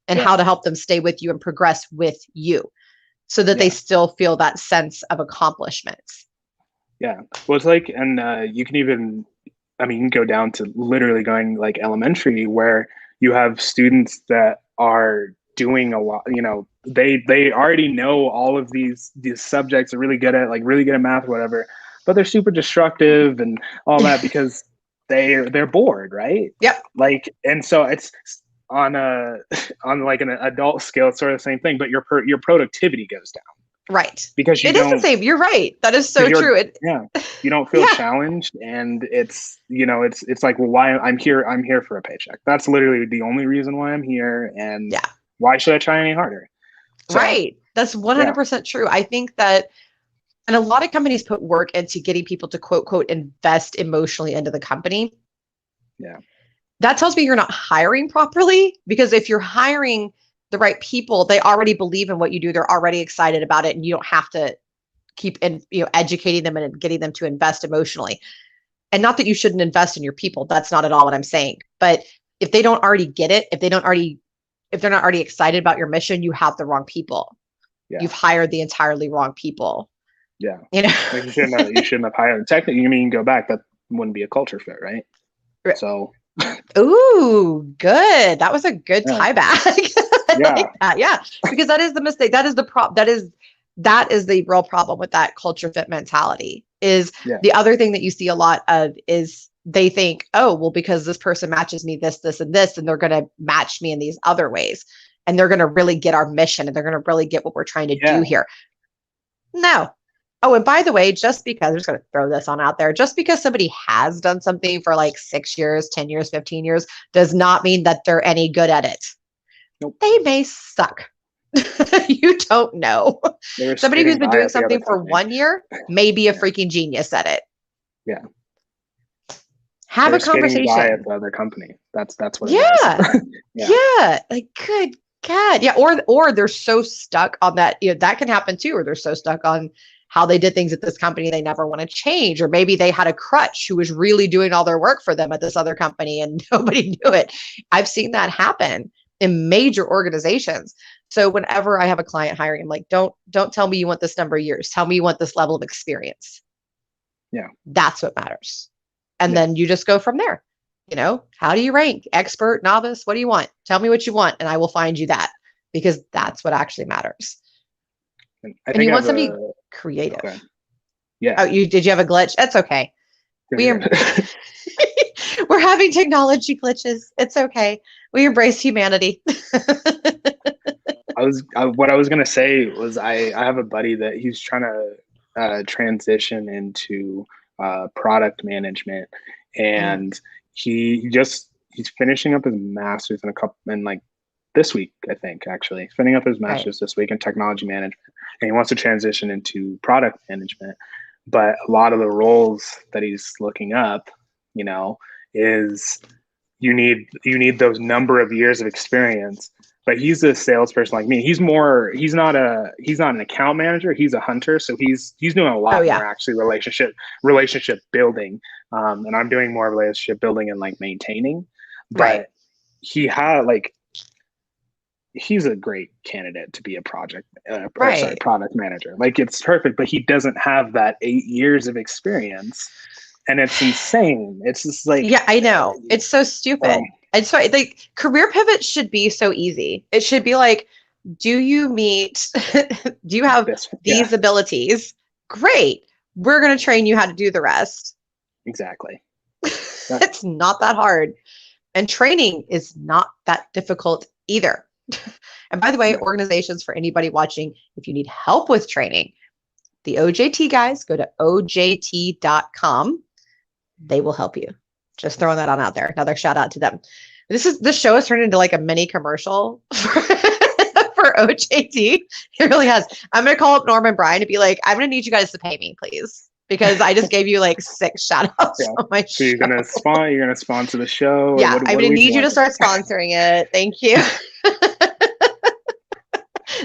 and how to help them stay with you and progress with you so that they still feel that sense of accomplishments. Yeah. Well, it's and you can even, you can go down to literally going elementary where you have students that are doing a lot, they already know all of these subjects, are really good at math or whatever, but they're super destructive and all that because they're bored, right? Yep. And so it's on an adult scale, it's sort of the same thing, but your productivity goes down. Right. Because it is the same. You're right. That is so true. You don't feel challenged, and it's like, well, why I'm here for a paycheck. That's literally the only reason why I'm here. And why should I try any harder? Right. That's 100% true. I think that, and a lot of companies put work into getting people to quote, invest emotionally into the company. Yeah. that tells me you're not hiring properly, because if you're hiring the right people, they already believe in what you do. They're already excited about it, and you don't have to keep educating them and getting them to invest emotionally. And not that you shouldn't invest in your people. That's not at all what I'm saying. But if they don't already get it, if they're not already excited about your mission, you have the wrong people. Yeah. You've hired the entirely wrong people. Yeah. Like you shouldn't have hired. Technically, you can go back. That wouldn't be a culture fit, right? So. Ooh, good. That was a good tie back. Yeah. Like that. Yeah. Because that is the mistake. That is the that is the real problem with that culture fit mentality. Is the other thing that you see a lot of is they think, oh, well, because this person matches me this, and this, and they're going to match me in these other ways. And they're going to really get our mission, and they're going to really get what we're trying to do here. No. Oh, and by the way, just because I'm just going to throw this on out there, just because somebody has done something for like 6 years, 10 years, 15 years, does not mean that they're any good at it. Nope. They may suck. You don't know. Somebody who's been doing something for 1 year may be a freaking genius at it. Yeah. Have a conversation. At the other company. That's what it is. Yeah. Like, good God. Yeah. Or they're so stuck on that. That can happen too. Or they're so stuck on how they did things at this company they never want to change. Or maybe they had a crutch who was really doing all their work for them at this other company and nobody knew it. I've seen that happen in major organizations. So whenever I have a client hiring, I'm like, don't tell me you want this number of years. Tell me you want this level of experience. Yeah. That's what matters. And then you just go from there. How do you rank? Expert, novice? What do you want? Tell me what you want, and I will find you that, because that's what actually matters. And you want somebody creative. Okay. Yeah. Oh, did you have a glitch? That's okay. We're having technology glitches. It's okay. We embrace humanity. What I was gonna say was I have a buddy that he's trying to transition into product management, and he's finishing up his master's in like this week, I think. Actually, he's finishing up his master's this week in technology management, and he wants to transition into product management. But a lot of the roles that he's looking up, is you need those number of years of experience. But he's a salesperson like me. He's not an account manager. He's a hunter. So he's doing a lot more actually relationship building. And I'm doing more relationship building and like maintaining. But he's a great candidate to be a product manager. Like, it's perfect, but he doesn't have that 8 years of experience. And it's insane. It's just like, yeah, I know. It's so stupid. And so like career pivots should be so easy. It should be like, do you have these abilities? Great. We're going to train you how to do the rest. Exactly. It's not that hard. And training is not that difficult either. And by the way, organizations, for anybody watching, if you need help with training, the OJT guys, go to ojt.com. They will help you. Just throwing that on out there. Another shout out to them. This show has turned into like a mini commercial for OJT. It really has. I'm going to call up Norm and Brian and be like, I'm going to need you guys to pay me, please, because I just gave you like 6 shout outs on my show. You're going to sponsor the show? Yeah, I'm going to need you to start sponsoring it. Thank you.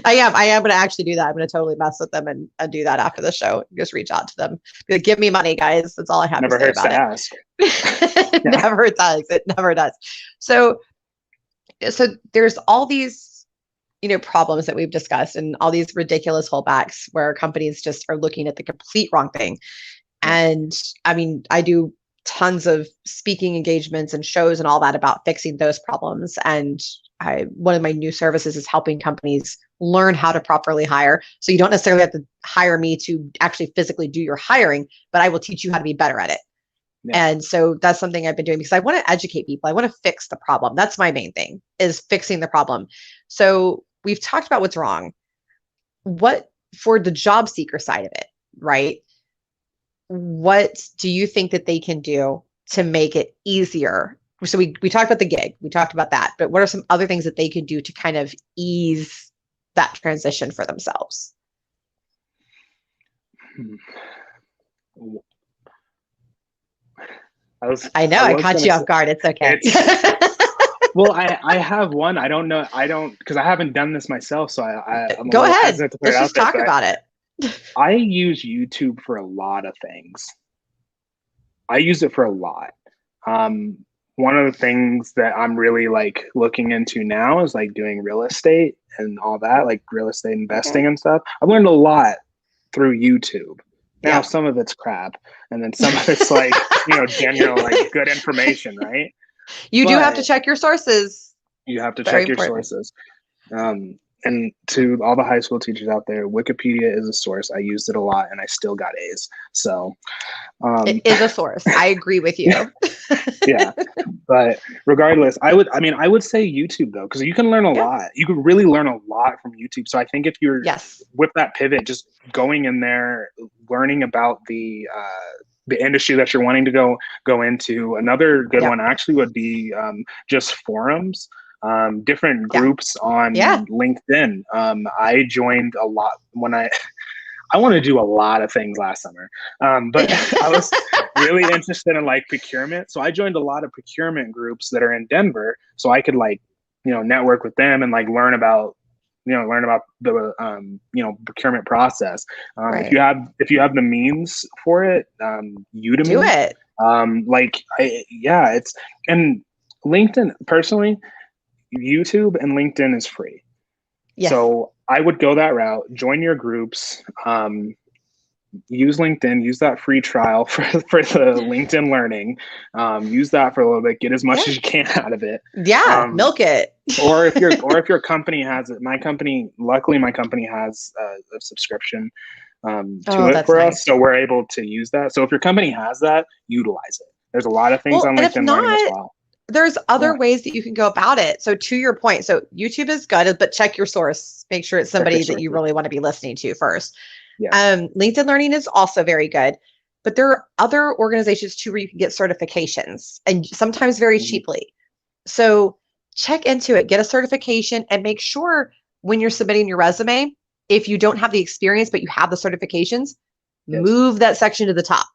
I am going to actually do that. I'm going to totally mess with them and do that after the show. Just reach out to them. Be like, give me money, guys. That's all I have to say about it. Ask. It never does. It never does. So there's all these, problems that we've discussed, and all these ridiculous holdbacks where companies just are looking at the complete wrong thing. And I mean, I do tons of speaking engagements and shows and all that about fixing those problems. And one of my new services is helping companies learn how to properly hire. So you don't necessarily have to hire me to actually physically do your hiring, but I will teach you how to be better at it. Yeah. And so that's something I've been doing because I want to educate people. I want to fix the problem. That's my main thing, is fixing the problem. So we've talked about what's wrong. What for the job seeker side of it, right? What do you think that they can do to make it easier? So we talked about the gig, we talked about that, but what are some other things that they could do to kind of ease that transition for themselves? I know, I caught you off guard. It's okay. Well, I have one. I don't know. Because I haven't done this myself. So I'm Go ahead. To put Let's it just out talk there, about it. I use YouTube for a lot of things. I use it for a lot. One of the things that I'm really like looking into now is like doing real estate and all that, like real estate investing and stuff. I've learned a lot through YouTube. Now some of it's crap, and then some of it's like general like good information, right? You do have to check your sources. You have to check your sources. And to all the high school teachers out there, Wikipedia is a source. I used it a lot, and I still got A's. So it is a source. I agree with you. Yeah, but regardless, I would say YouTube though, because you can learn a lot. You can really learn a lot from YouTube. So I think if you're with that pivot, just going in there, learning about the industry that you're wanting to go into. Another good one actually would be just forums. Different groups on LinkedIn. I joined a lot when I wanted to do a lot of things last summer, but I was really interested in like procurement. So I joined a lot of procurement groups that are in Denver, so I could like network with them and like learn about the procurement process. If you have the means for it, Udemy, do it. It's and LinkedIn personally. YouTube and LinkedIn is free. Yes. So I would go that route, join your groups, use LinkedIn, use that free trial for the LinkedIn learning, use that for a little bit, get as much as you can out of it. Yeah, milk it. or if your company has it, luckily my company has a subscription to it for us, so we're able to use that. So if your company has that, utilize it. There's a lot of things on LinkedIn learning as well. There's other ways that you can go about it. So to your point, so YouTube is good, but check your source. Make sure it's somebody that you really want to be listening to first. Yeah. LinkedIn Learning is also very good, but there are other organizations too where you can get certifications, and sometimes very cheaply. So check into it, get a certification, and make sure when you're submitting your resume, if you don't have the experience but you have the certifications, move that section to the top.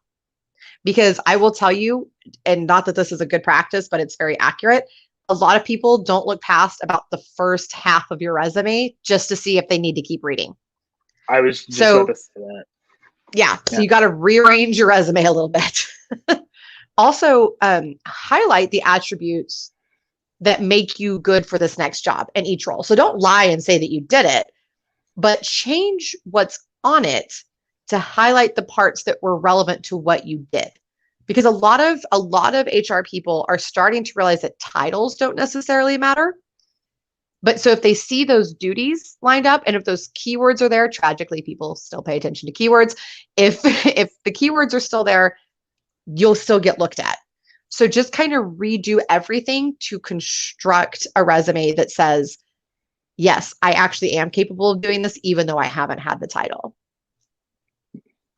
Because I will tell you, and not that this is a good practice, but it's very accurate. A lot of people don't look past about the first half of your resume just to see if they need to keep reading. I was just about to say that. Yeah. So you got to rearrange your resume a little bit. Also, highlight the attributes that make you good for this next job in each role. So don't lie and say that you did it, but change what's on it to highlight the parts that were relevant to what you did. Because a lot of HR people are starting to realize that titles don't necessarily matter. But so if they see those duties lined up, and if those keywords are there, tragically, people still pay attention to keywords. If the keywords are still there, you'll still get looked at. So just kind of redo everything to construct a resume that says, yes, I actually am capable of doing this, even though I haven't had the title.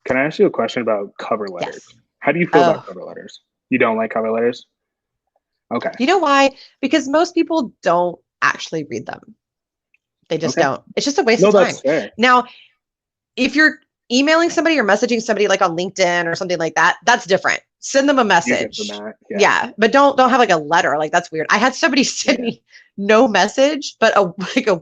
Can I ask you a question about cover letters? Yes. How do you feel about cover letters? You don't like cover letters? Okay. You know why? Because most people don't actually read them. They just don't. It's just a waste of time. That's fair. Now, if you're emailing somebody or messaging somebody like on LinkedIn or something like that, that's different. Send them a message. Yeah. But don't have like a letter. Like, that's weird. I had somebody send me no message, but a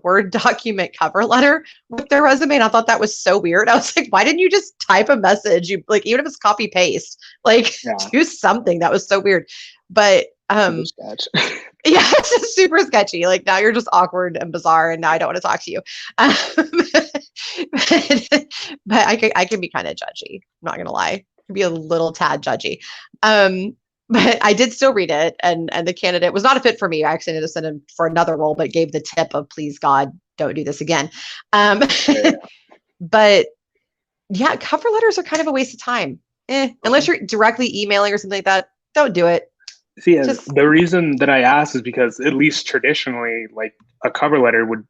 Word document cover letter with their resume. And I thought that was so weird. I was like, why didn't you just type a message? You like, even if it's copy paste, like do something. That was so weird. But yeah, it's just super sketchy. Like, now you're just awkward and bizarre, and now I don't want to talk to you. But I can be kind of judgy. I'm not gonna lie. I can be a little tad judgy. But I did still read it, and the candidate was not a fit for me. I actually ended up sending him for another role, but gave the tip of, please God, don't do this again. But yeah, cover letters are kind of a waste of time. Unless you're directly emailing or something like that, don't do it. See, the reason that I asked is because, at least traditionally, like, a cover letter would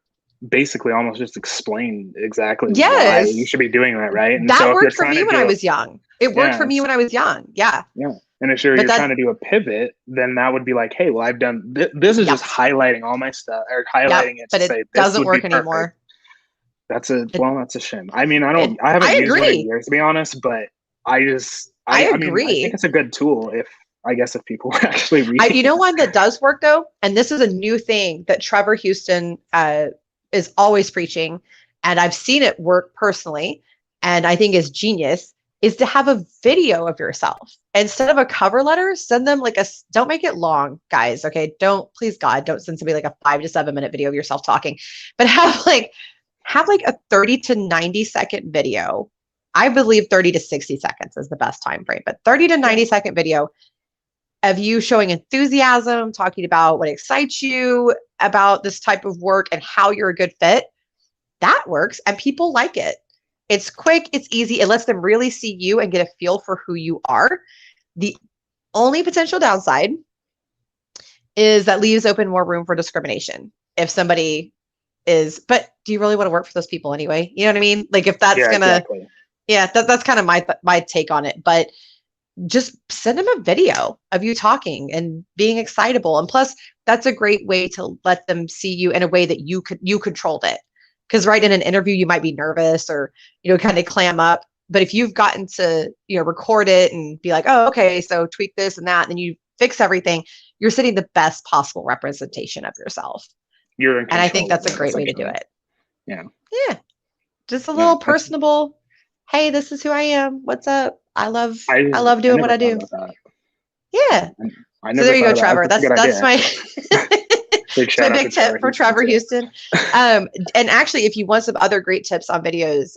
basically almost just explain exactly why you should be doing that, right? And that worked for me when I was young. It worked for me when I was young. Yeah. Yeah. And if you're trying to do a pivot, then that would be like, hey, well, I've done this is just highlighting all my stuff, or highlighting it to say this doesn't work anymore. That's a shame. I mean, I haven't used it in years, to be honest, but I agree. I mean, I think it's a good tool I guess if people were actually reading. You know one that does work though, and this is a new thing that Trevor Houston is always preaching, and I've seen it work personally, and I think is genius, is to have a video of yourself. Instead of a cover letter, send them like don't make it long, guys. Okay. Please God, don't send somebody like a 5 to 7 minute video of yourself talking, but have like a 30 to 90 second video. I believe 30 to 60 seconds is the best time frame, but 30 to 90 second video of you showing enthusiasm, talking about what excites you about this type of work and how you're a good fit. That works, and people like it. It's quick, it's easy. It lets them really see you and get a feel for who you are. The only potential downside is that leaves open more room for discrimination. If somebody but do you really want to work for those people anyway? You know what I mean? Like if that's exactly. That's kind of my take on it. But just send them a video of you talking and being excitable. And plus, that's a great way to let them see you in a way that you controlled it. Because right in an interview, you might be nervous or, kind of clam up. But if you've gotten to, record it and be like, oh, okay, so tweak this and that, and then you fix everything, you're setting the best possible representation of yourself. You're in control. And I think that's a great way to do it. Yeah. Yeah. Just a little personable. Hey, this is who I am. What's up? I love doing what I do. Yeah. So there you go, Trevor. That's my big tip for Trevor Houston. And actually, if you want some other great tips on videos,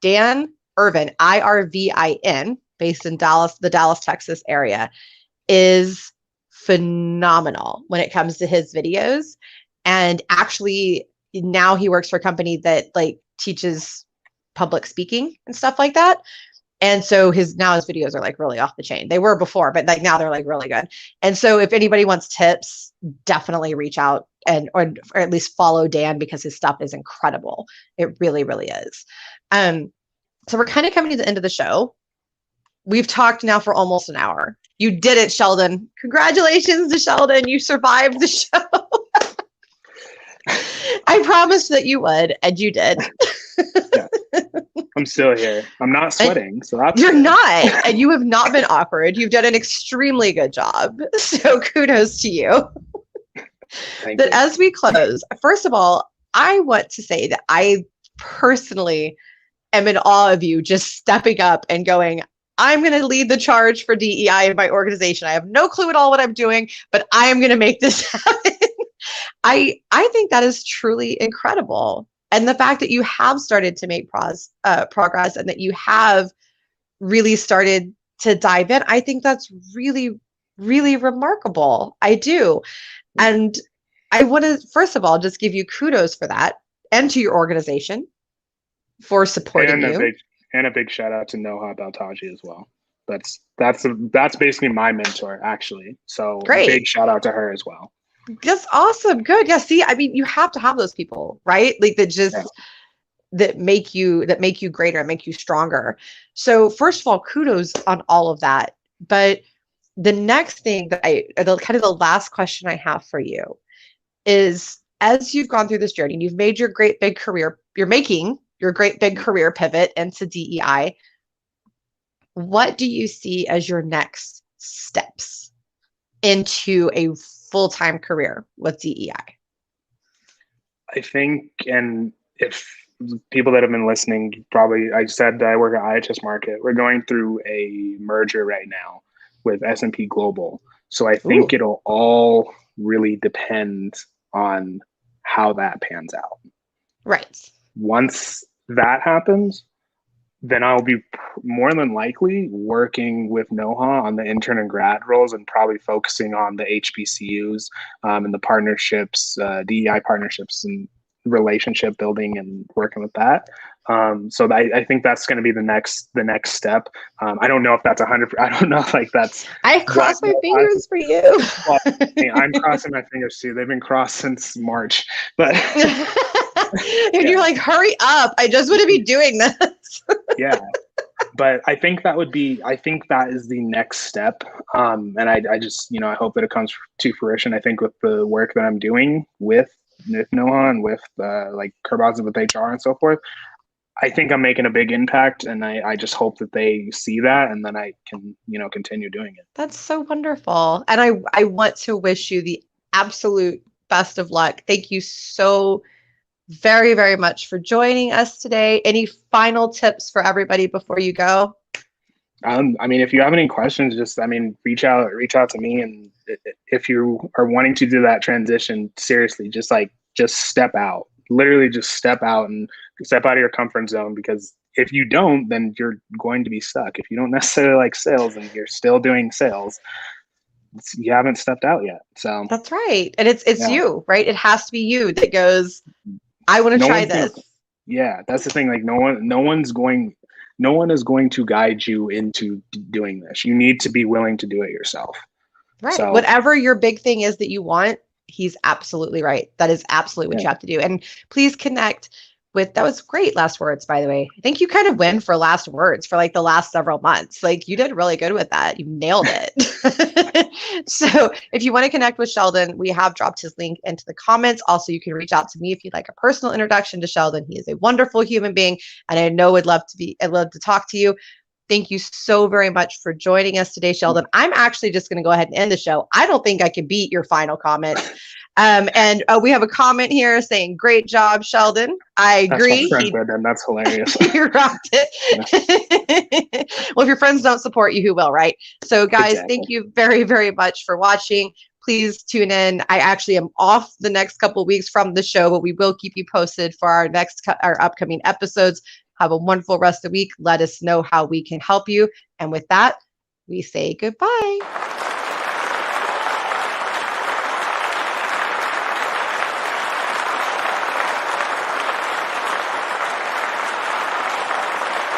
Dan Irvin, Irvin, based in Dallas, the Dallas, Texas area, is phenomenal when it comes to his videos. And actually, now he works for a company that like teaches public speaking and stuff like that. And so his videos are like really off the chain. They were before, but like now they're like really good. And so if anybody wants tips, definitely reach out or at least follow Dan, because his stuff is incredible. It really, really is. So we're kind of coming to the end of the show. We've talked now for almost an hour. You did it, Sheldon. Congratulations to Sheldon. You survived the show. I promised that you would, and you did. Yeah. I'm still here. I'm not sweating, so that's you're not, and you have not been awkward. You've done an extremely good job. So kudos to you. Thank But you. as we close, first of all, I want to say that I personally am in awe of you just stepping up and going, I'm going to lead the charge for DEI in my organization. I have no clue at all what I'm doing, but I am going to make this happen. I think that is truly incredible. And the fact that you have started to make progress and that you have really started to dive in, I think that's really, really remarkable. I do. And I want to, first of all, just give you kudos for that and to your organization for supporting you. And a big shout out to Noha Baltaji as well. That's basically my mentor, actually. So great. Big shout out to her as well. That's awesome. Good. Yeah. See, I mean, you have to have those people, right? Like that make you greater and make you stronger. So first of all, kudos on all of that. But the next thing that the last question I have for you is, as you've gone through this journey, you've made your great big career, you're making your great big career pivot into DEI. What do you see as your next steps into a full-time career with DEI? I think, and if people that have been listening, probably, I said that I work at IHS Markit. We're going through a merger right now with S&P Global. So I think it'll all really depend on how that pans out. Right. Once that happens, then I'll be more than likely working with Noha on the intern and grad roles and probably focusing on the HBCUs and the partnerships, DEI partnerships and relationship building and working with that. So I think that's going to be the next step. I don't know if that's 100. I don't know if like that's. I cross my fingers for you. Well, I'm crossing my fingers too. They've been crossed since March, but. And you're like, hurry up! I just want to be doing this. Yeah, but I think that is the next step. And I just, I hope that it comes to fruition. I think with the work that I'm doing with Noha and with like Kerbaz with HR and so forth, I think I'm making a big impact, and I just hope that they see that, and then I can, continue doing it. That's so wonderful. And I want to wish you the absolute best of luck. Thank you so very, very much for joining us today. Any final tips for everybody before you go? If you have any questions, just, reach out to me. And if you are wanting to do that transition, seriously, just step out, literally just step out and step out of your comfort zone, because if you don't, then you're going to be stuck. If you don't necessarily like sales and you're still doing sales, you haven't stepped out yet. So that's right. And it's you, right? It has to be you that goes, I want to try this. That's the thing. Like no one is going to guide you into doing this. You need to be willing to do it yourself. Right. So, whatever your big thing is that you want, he's absolutely right. That is absolutely what you have to do. And please connect with, that was great last words, by the way. I think you kind of win for last words for like the last several months. Like you did really good with that. You nailed it. So if you want to connect with Sheldon, we have dropped his link into the comments. Also, you can reach out to me if you'd like a personal introduction to Sheldon. He is a wonderful human being, and I know I'd love to talk to you. Thank you so very much for joining us today, Sheldon. I'm actually just going to go ahead and end the show. I don't think I can beat your final comment. And we have a comment here saying, great job, Sheldon. I agree. That's my friend, then. That's hilarious. You rocked it. Well, if your friends don't support you, who will, right? So guys, Thank you very, very much for watching. Please tune in. I actually am off the next couple of weeks from the show, but we will keep you posted for our upcoming episodes. Have a wonderful rest of the week. Let us know how we can help you. And with that, we say goodbye.